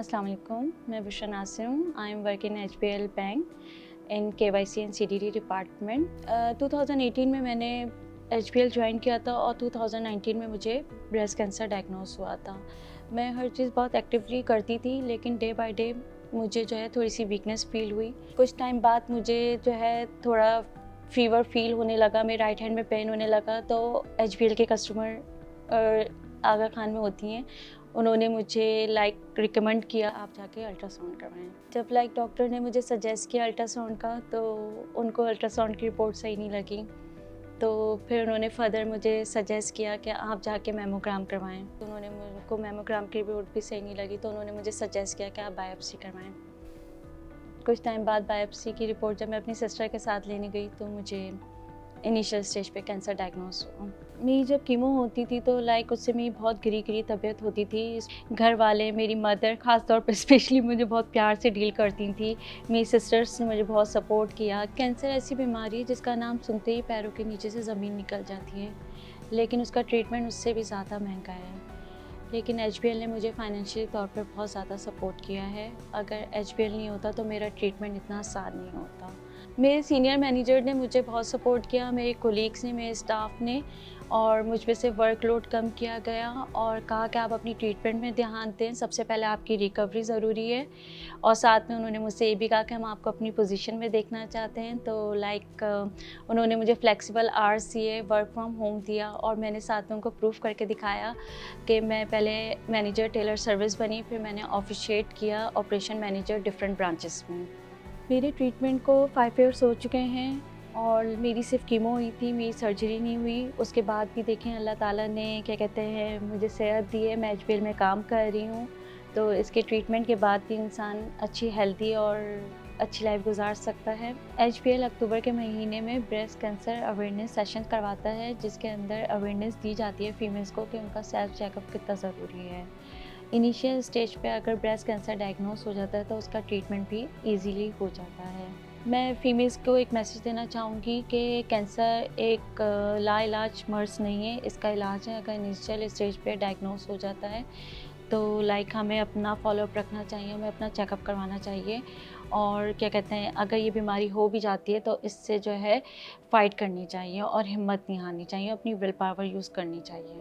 अस्सलाम वालेकुम, मैं बुशरा नासिर हूँ। I am work in HBL bank in KYC and CDD department. 2018 में मैंने HBL ज्वाइन किया था और 2019 में मुझे ब्रेस्ट कैंसर डायग्नोस हुआ था। मैं हर चीज़ बहुत एक्टिवली करती थी, लेकिन डे बाय डे मुझे जो है थोड़ी सी वीकनेस फील हुई। कुछ टाइम बाद मुझे जो है थोड़ा फीवर फील होने लगा, मेरे राइट हैंड में पेन होने लगा। तो HBL के कस्टमर आगा खान में होती हैं, उन्होंने मुझे रिकमेंड किया आप जाके अल्ट्रासाउंड करवाएं। जब डॉक्टर ने मुझे सजेस्ट किया अल्ट्रासाउंड का, तो उनको अल्ट्रासाउंड की रिपोर्ट सही नहीं लगी। तो फिर उन्होंने फर्दर मुझे सजेस्ट किया कि आप जाके मेमोग्राम करवाएं। तो उनको मेमोग्राम की रिपोर्ट भी सही नहीं लगी, तो उन्होंने मुझे सजेस्ट किया कि आप बायोप्सी करवाएं। कुछ टाइम बाद बायोप्सी की रिपोर्ट जब मैं अपनी सिस्टर के साथ लेने गई, तो मुझे इनिशियल स्टेज पे कैंसर डायग्नोस हुआ। मेरी जब कीमो होती थी तो उससे मेरी बहुत गिरी तबीयत होती थी। घर वाले, मेरी मदर ख़ास तौर पे स्पेशली मुझे बहुत प्यार से डील करती थी। मेरी सिस्टर्स ने मुझे बहुत सपोर्ट किया। कैंसर ऐसी बीमारी है जिसका नाम सुनते ही पैरों के नीचे से ज़मीन निकल जाती है, लेकिन उसका ट्रीटमेंट उससे भी ज़्यादा महंगा है। लेकिन HBL ने मुझे फाइनेंशियल तौर पर बहुत ज़्यादा सपोर्ट किया है। अगर HBL नहीं होता तो मेरा ट्रीटमेंट इतना आसान नहीं होता। मेरे सीनियर मैनेजर ने मुझे बहुत सपोर्ट किया, मेरे कोलीग्स ने, मेरे स्टाफ ने, और मुझ पे से वर्कलोड कम किया गया और कहा कि आप अपनी ट्रीटमेंट में ध्यान दें, सबसे पहले आपकी रिकवरी ज़रूरी है। और साथ में उन्होंने मुझसे ये भी कहा कि हम आपको अपनी पोजीशन में देखना चाहते हैं। तो उन्होंने मुझे फ्लेक्सिबल आवर्स दिए, वर्क फ्रॉम होम दिया, और मैंने साथ में उनको प्रूफ करके दिखाया कि मैं पहले मैनेजर टेलर सर्विस बनी, फिर मैंने ऑफिशिएट किया ऑपरेशन मैनेजर डिफरेंट ब्रांचेस में। मेरे ट्रीटमेंट को 5 ईयर्स हो चुके हैं और मेरी सिर्फ कीमो हुई थी, मेरी सर्जरी नहीं हुई। उसके बाद भी देखें अल्लाह ताला ने क्या कहते हैं मुझे सेहत दी है, मैं HBL में काम कर रही हूँ। तो इसके ट्रीटमेंट के बाद भी इंसान अच्छी हेल्दी और अच्छी लाइफ गुजार सकता है। HBL अक्टूबर के महीने में ब्रेस्ट कैंसर अवेयरनेस सेशन करवाता है, जिसके अंदर अवेयरनेस दी जाती है फीमेल्स को कि उनका सेल्फ चेकअप कितना ज़रूरी है। इनिशियल स्टेज पे अगर ब्रेस्ट कैंसर डायग्नोस हो जाता है तो उसका ट्रीटमेंट भी इजीली हो जाता है। मैं फीमेल्स को एक मैसेज देना चाहूँगी कि कैंसर एक लाइलाज मर्ज़ नहीं है, इसका इलाज है। अगर इनिशियल स्टेज पे डायग्नोस हो जाता है तो हमें अपना फॉलोअप रखना चाहिए, हमें अपना चेकअप करवाना चाहिए। और क्या कहते हैं, अगर ये बीमारी हो भी जाती है तो इससे जो है फ़ाइट करनी चाहिए और हिम्मत नहीं हारनी चाहिए, अपनी विल पावर यूज़ करनी चाहिए।